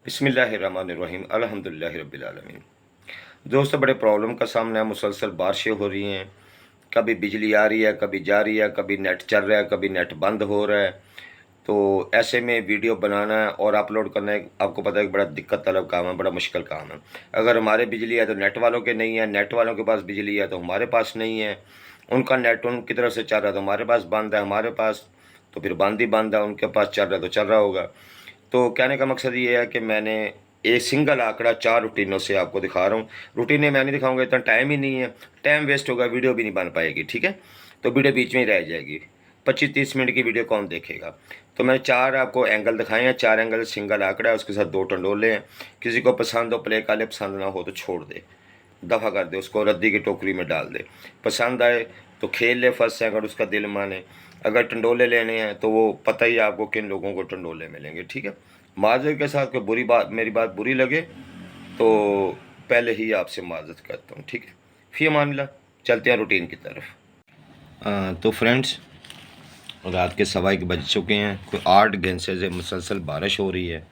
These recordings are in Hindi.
बिस्मिल्लाहिर्रहमानिर्रहीम अल्हम्दुलिल्लाहि रब्बिल आलमीन। दोस्तों, बड़े प्रॉब्लम का सामना है। मुसलसल बारिशें हो रही हैं, कभी बिजली आ रही है, कभी जा रही है, कभी नेट चल रहा है, कभी नेट बंद हो रहा है। तो ऐसे में वीडियो बनाना है और अपलोड करना है, आपको पता है कि बड़ा दिक्कत तलब काम है, बड़ा मुश्किल काम है। अगर हमारे बिजली है तो नेट वालों के नहीं है, नेट वालों के पास बिजली है तो हमारे पास नहीं है। उनका नेट उनकी तरफ से चल रहा है तो हमारे पास बंद है, हमारे पास तो फिर बंद ही बंद है, उनके पास चल रहा है तो चल रहा होगा। तो कहने का मकसद ये है कि मैंने एक सिंगल आंकड़ा 4 रूटीनों से आपको दिखा रहा हूँ। रूटीनें मैं नहीं दिखाऊंगा, इतना टाइम ही नहीं है, टाइम वेस्ट होगा, वीडियो भी नहीं बन पाएगी। ठीक है, तो वीडियो बीच में ही रह जाएगी। 25-30 मिनट की वीडियो कौन देखेगा। तो मैंने 4 आपको एंगल दिखाए हैं। 4 एंगल सिंगल आंकड़ा है, उसके साथ 2 टंडोले हैं। किसी को पसंद हो प्ले कर ले, पसंद ना हो तो छोड़ दे, दफ़ा कर दे, उसको रद्दी की टोकरी में डाल दे। पसंद आए तो खेल ले फर्स्ट से, अगर उसका दिल माने। अगर टंडोले लेने हैं तो वो पता ही है आपको किन लोगों को टंडोले मिलेंगे। ठीक है, माजर के साथ कोई बुरी बात, मेरी बात बुरी लगे तो पहले ही आपसे माजरत करता हूँ। ठीक है, फ़ी अमानिल्लाह। चलते हैं रूटीन की तरफ। तो फ्रेंड्स, रात के 1:15 बज चुके हैं। कोई 8 घंटे से मुसलसल बारिश हो रही है।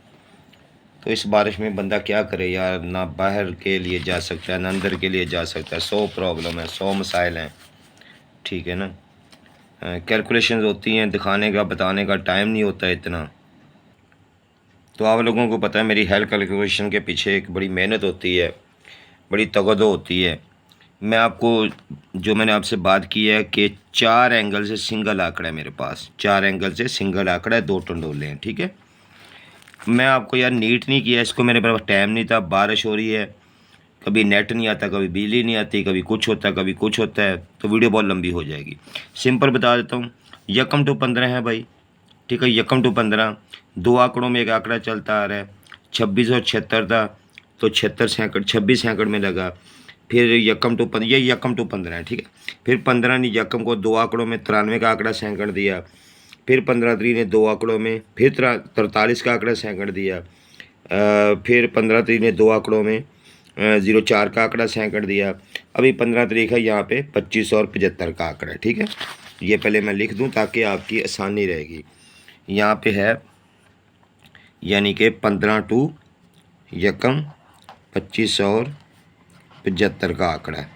तो इस बारिश में बंदा क्या करे यार, ना बाहर के लिए जा सकता है ना अंदर के लिए जा सकता है। 100 प्रॉब्लम है, 100 मसाइल हैं। ठीक है ना, कैलकुलेशंस होती हैं, दिखाने का बताने का टाइम नहीं होता इतना। तो आप लोगों को पता है मेरी हेल्थ कैलकुलेशन के पीछे एक बड़ी मेहनत होती है, बड़ी तगदो होती है। मैं आपको, जो मैंने आपसे बात की है कि 4 एंगल से सिंगल आंकड़ा है मेरे पास, 4 एंगल से सिंगल आंकड़ा है, 2 टंडोले हैं। ठीक है, मैं आपको यार नीट नहीं किया इसको, मेरे पास टाइम नहीं था, बारिश हो रही है, कभी नेट नहीं आता, कभी बिजली नहीं आती, कभी कुछ होता है, कभी कुछ होता है, तो वीडियो बहुत लंबी हो जाएगी। सिंपल बता देता हूँ, 1 to 15 है भाई। ठीक है, 1 to 15, 2 आंकड़ों में एक आंकड़ा चलता आ रहा है। 26 और 76 था, तो 76 सैकड़ 26 सैकड़ में लगा। फिर 1 to 15, ये 1 to 15 है। ठीक है, फिर 15 ने 1 को 2 आंकड़ों में 93 का आंकड़ा सैकड़ दिया। फिर 15 ने 2 आंकड़ों में फिर 43 का आंकड़ा सैकड़ दिया। फिर 15 ने 2 आंकड़ों में 04 का आंकड़ा सैकड़ दिया। अभी 15 है, यहाँ पे 25 और 75 का आंकड़ा। ठीक है, ये पहले मैं लिख दूँ ताकि आपकी आसानी रहेगी। यहाँ पे है यानी कि 15 टू 1 25 और 75 का आंकड़ा है।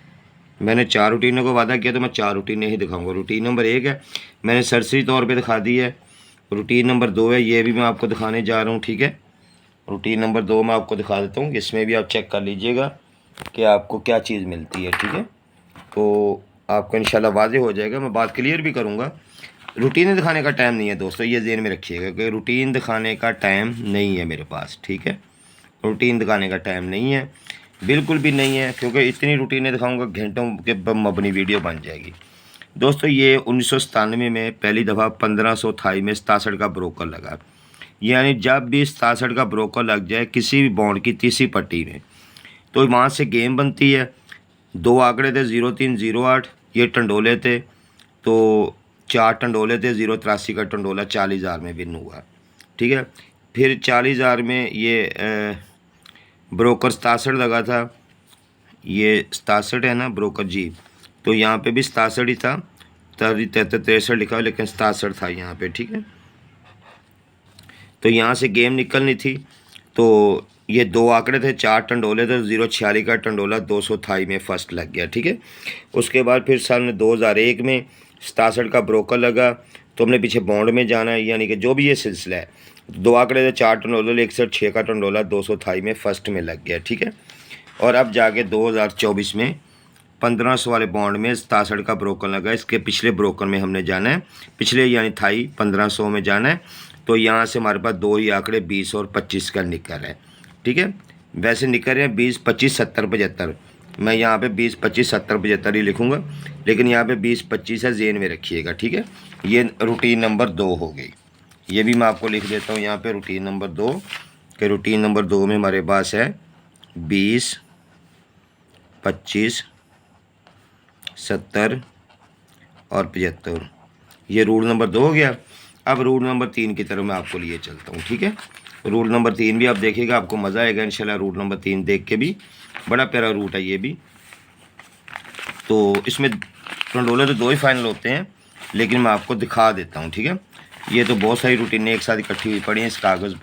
मैंने 4 रूटीनों को वादा किया तो मैं 4 रूटीनें ही दिखाऊंगा। रूटीन नंबर 1 है, मैंने सरसरी तौर पे दिखा दी है। रूटीन नंबर 2 है, ये भी मैं आपको दिखाने जा रहा हूँ। ठीक है, रूटीन नंबर 2 मैं आपको दिखा देता हूँ, इसमें भी आप चेक कर लीजिएगा कि आपको क्या चीज़ मिलती है। ठीक है, तो आपको इंशाल्लाह वाज़ेह हो जाएगा, मैं बात क्लियर भी करूँगा। रूटीन दिखाने का टाइम नहीं है दोस्तों, ये ज़हन में रखिएगा कि रूटीन दिखाने का टाइम नहीं है मेरे पास। ठीक है, रूटीन दिखाने का टाइम नहीं है, बिल्कुल भी नहीं है, क्योंकि इतनी रूटीनें दिखाऊंगा घंटों के मबनी वीडियो बन जाएगी। दोस्तों, ये 1997 में पहली दफ़ा 1528 में 67 का ब्रोकर लगा। यानी जब भी 67 का ब्रोकर लग जाए किसी भी बॉन्ड की तीसरी पट्टी में, तो वहाँ से गेम बनती है। 2 आंकड़े थे, 0308, ये टंडोले थे, तो 4 टंडोले थे। 083 का टंडोला 40,000 में विन हुआ। ठीक है, फिर 40,000 में ये ब्रोकर 67 लगा था, ये 67 है ना ब्रोकर जी, तो यहाँ पे भी 67 ही था। 63 लिखा है लेकिन 67 था यहाँ पे। ठीक है, तो यहाँ से गेम निकलनी थी, तो ये 2 आंकड़े थे, 4 टंडोले थे। 046 का टंडोला 228 में फर्स्ट लग गया। ठीक है, उसके बाद फिर सन 2001 में 67 का ब्रोकर लगा, तो हमने पीछे बॉन्ड में जाना है, यानी कि जो भी ये सिलसिला है। 2 आंकड़े थे, 4 टंडोले, 61 का टंडोला 228 में फर्स्ट में लग गया। ठीक है, और अब जाके 2024 में 1500 वाले बॉन्ड में 67 का ब्रोकर लगा। इसके पिछले ब्रोकर में हमने जाना है, पिछले यानी थाई 1500 में जाना है। तो यहाँ से हमारे पास 2 ही आंकड़े 20 और 25 का निकल है। ठीक है, वैसे निकल रहे हैं 20, 25, 70, 75। मैं यहाँ पे 20, 25, 70, 75 ही लिखूँगा, लेकिन यहाँ पे 20, 25 है, ज़हन में रखिएगा। ठीक है, ये रूटीन नंबर 2 हो गई। ये भी मैं आपको लिख देता हूँ यहाँ पे रूटीन नंबर 2 के रूटीन नंबर 2 में हमारे पास है 20, 25, 70 और 75। ये रूल नंबर 2 हो गया। अब रूल नंबर 3 की तरफ मैं आपको लिए चलता हूँ। ठीक है, रूल नंबर 3 भी आप देखिएगा, आपको मज़ा आएगा इंशाल्लाह। रूल नंबर 3 देख के भी, बड़ा प्यारा रूट है ये भी। तो इसमें टंडोले तो 2 ही फाइनल होते हैं, लेकिन मैं आपको दिखा देता हूँ। ठीक है, ये तो बहुत सारी रूटीनें एक साथ इकट्ठी हुई पड़ी हैं इस कागज़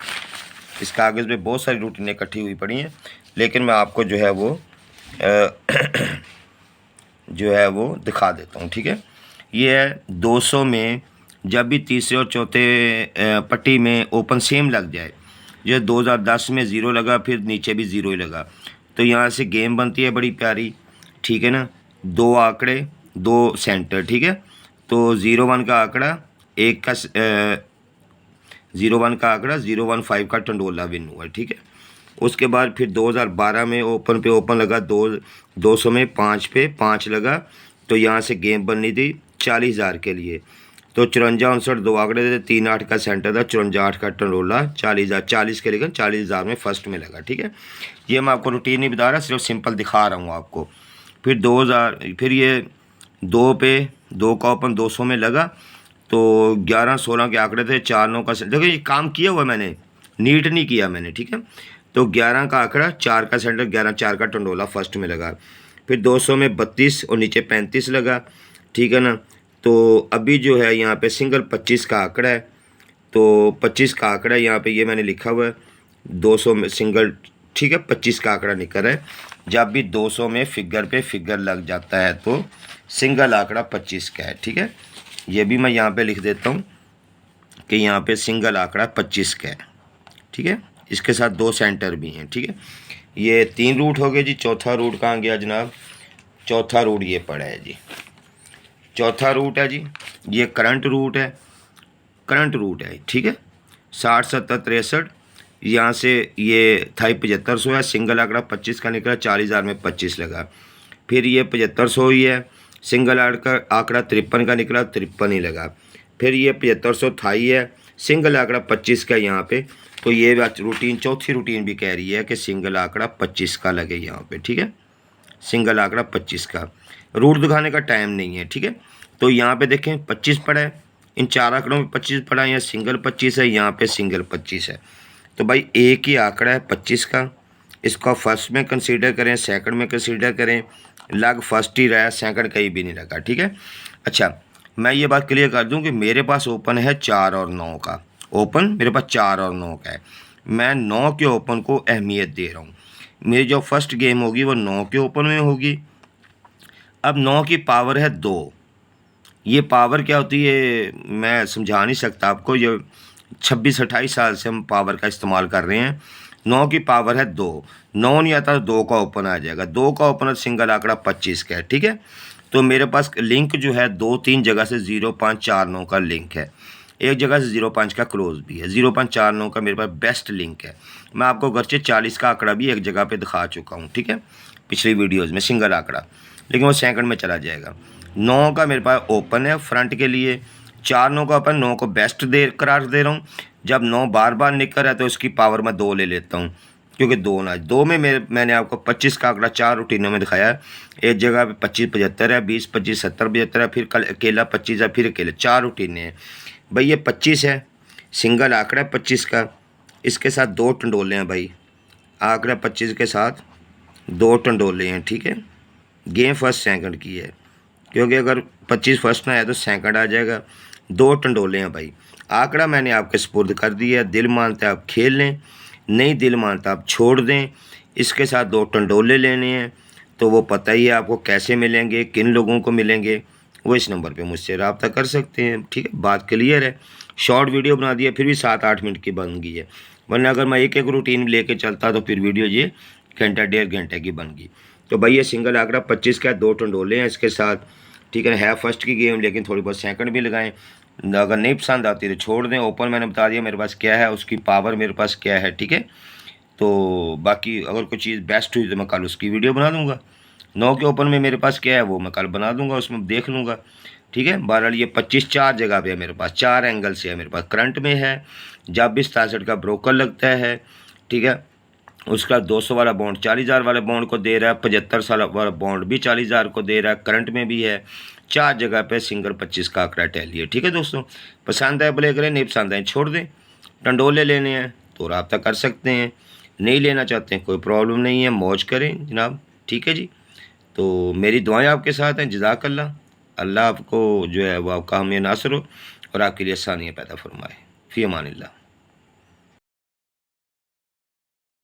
इस कागज़ पे बहुत सारी रूटीनें इकट्ठी हुई पड़ी हैं, लेकिन मैं आपको जो है वो दिखा देता हूँ। ठीक है, ये है 200 में जब भी तीसरे और चौथे पट्टी में ओपन सेम लग जाए, जो 2010 में ज़ीरो लगा, फिर नीचे भी ज़ीरो ही लगा, तो यहाँ से गेम बनती है बड़ी प्यारी। ठीक है ना, 2 आंकड़े 2 सेंटर। ठीक है, तो 01 का आंकड़ा 1 का 01 का आंकड़ा 015 का टंडोला विन हुआ। ठीक है, उसके बाद फिर 2012 में ओपन पे ओपन लगा, 200 में 5 पे 5 लगा, तो यहाँ से गेम बननी थी 40,000 के लिए। तो 54-59 2 आंकड़े थे, 3-8 का सेंटर था, 54-8 का टंडोला 40,000 40 के, लेकिन 40,000 में फर्स्ट में लगा। ठीक है, ये मैं आपको रूटीन नहीं बता रहा, सिर्फ सिंपल दिखा रहा हूँ आपको। फिर 2000 फिर ये 2 पे 2 का ओपन 200 में लगा, तो 11-16 के आंकड़े थे, 4-9 का सेंटर। देखिए ये काम किया हुआ मैंने, नीट नहीं किया मैंने। ठीक है, तो 11 का आंकड़ा 4 का सेंटर, 11-4 का टंडोला फर्स्ट में लगा। फिर 200 में 32 और नीचे 35 लगा। ठीक है ना, तो अभी जो है यहाँ पे सिंगल 25 का आंकड़ा है, तो 25 का आंकड़ा है यहाँ पे, ये मैंने लिखा हुआ है 200 में सिंगल। ठीक है, 25 का आंकड़ा निकल है। जब भी 200 में फिगर पे फिगर लग जाता है तो सिंगल आंकड़ा 25 का है। ठीक है, ये भी मैं यहाँ पे लिख देता हूँ कि यहाँ पे सिंगल आंकड़ा 25 का है। ठीक है, इसके साथ 2 सेंटर भी हैं। ठीक है, ये 3 रूट हो गए जी। चौथा रूट कहाँ गया जनाब? चौथा रूट ये पड़ा है जी, चौथा रूट है जी, ये करंट रूट है, करंट रूट है। ठीक है, 60 70 63, यहाँ से ये था 7500 है, सिंगल आंकड़ा 25 का निकला, 40,000 में 25 लगा। फिर ये 7500 ही है, सिंगल आंकड़ा 53 का निकला, 53 ही लगा। फिर ये 7500 था ही है, सिंगल आंकड़ा 25 का यहाँ पे, तो ये रूटीन चौथी रूटीन भी कह रही है कि सिंगल आंकड़ा 25 का लगे यहाँ पे। ठीक है, सिंगल आंकड़ा 25 का, रूट दिखाने का टाइम नहीं है। ठीक है, तो यहाँ पे देखें 25 पड़ा है, इन 4 आंकड़ों में 25 पड़ा है, यहाँ सिंगल 25 है, यहाँ पे सिंगल 25 है। तो भाई एक ही आंकड़ा है 25 का, इसको फर्स्ट में कंसीडर करें, सेकंड में कंसीडर करें, लग फर्स्ट ही रहा है, सेकंड कहीं भी नहीं लगा। ठीक है, अच्छा मैं ये बात क्लियर कर दूं कि मेरे पास ओपन है 4 और 9 का, ओपन मेरे पास 4 और 9 का है, मैं 9 के ओपन को अहमियत दे रहा हूँ। मेरी जो फर्स्ट गेम होगी वो 9 के ओपन में होगी। अब 9 की पावर है 2, ये पावर क्या होती है मैं समझा नहीं सकता आपको, ये 26-28 साल से हम पावर का इस्तेमाल कर रहे हैं। 9 की पावर है 2, 9 नहीं आता तो 2 का ओपन आ जाएगा, 2 का ओपन सिंगल आंकड़ा 25 का है। ठीक है, तो मेरे पास लिंक जो है 2-3 जगह से 0549 का लिंक है, एक जगह से 05 का क्लोज भी है, 0549 का मेरे पास बेस्ट लिंक है। मैं आपको गर्चे 40 का आंकड़ा भी एक जगह पे दिखा चुका हूँ। ठीक है, पिछली वीडियोज़ में सिंगल आंकड़ा, लेकिन वो सेकंड में चला जाएगा। 9 का मेरे पास ओपन है फ्रंट के लिए, 4-9 का ओपन, 9 को बेस्ट करार दे रहा हूँ। जब 9 बार बार निकल रहा है तो उसकी पावर मैं 2 ले लेता हूँ, क्योंकि 2 ना 2 में मैंने आपको 25 का आंकड़ा 4 रूटीनों में दिखाया है। एक जगह पे 25-75 है, 20-25 70-75 है, फिर कल अकेला 25 है, फिर अकेले 4 रूटीनें हैं। भाई ये 25 है, सिंगल आंकड़ा 25 का, इसके साथ 2 टंडोले हैं भाई, आंकड़ा 25 के साथ 2 टंडोले हैं। ठीक है, गेम फर्स्ट सेकंड की है, क्योंकि अगर 25 फर्स्ट ना आया तो सेकंड आ जाएगा। 2 टंडोले हैं भाई, आंकड़ा मैंने आपके सुपुर्द कर दिया, दिल मानता है आप खेल लें, नहीं दिल मानता आप छोड़ दें। इसके साथ 2 टंडोले लेने हैं, तो वो पता ही है आपको कैसे मिलेंगे, किन लोगों को मिलेंगे, वो इस नंबर पे मुझसे रब्ता कर सकते हैं। ठीक है, बात क्लियर है। शॉर्ट वीडियो बना दिया फिर भी 7-8 मिनट की बन गई है, वरना अगर मैं एक रूटीन लेके चलता तो फिर वीडियो ये घंटा 1.5 घंटे की बन गई। तो भाई ये सिंगल आंकड़ा 25 का 2 टंडोले हैं इसके साथ। ठीक है फर्स्ट की गेम, लेकिन थोड़ी बहुत सेकंड भी लगाएं, अगर नहीं पसंद आती तो छोड़ दें। ओपन मैंने बता दिया मेरे पास क्या है, उसकी पावर मेरे पास क्या है। ठीक है, तो बाकी अगर कोई चीज़ बेस्ट हुई तो मैं कल उसकी वीडियो बना दूंगा। 9 के ओपन में मेरे पास क्या है वो मैं कल बना दूंगा, उसमें देख लूँगा। ठीक है, बहरहाल ये 25 4 जगह पे है मेरे पास, 4 एंगल से है मेरे पास। करंट में है, जब भी 67 का ब्रोकर लगता है, ठीक है, उसका 200 वाला बॉन्ड 40,000 वाले बॉन्ड को दे रहा है, 75 साल वाला बॉन्ड भी 40,000 को दे रहा है, करंट में भी है। 4 जगह पे सिंगल 25 का आंकड़ा टैली है। ठीक है दोस्तों, पसंद है प्ले करें, नहीं पसंद है छोड़ दें। टंडोले लेने हैं तो रब्ता कर सकते हैं, नहीं लेना चाहते हैं कोई प्रॉब्लम नहीं है, मौज करें जनाब। ठीक है जी, तो मेरी दुआएं आपके साथ हैं। जज़ाकल्लाह, अल्लाह आपको जो है वो आपका हमें नासर हो और आपके लिए आसानियाँ पैदा फरमाए। फ़ी अमानिल्लाह।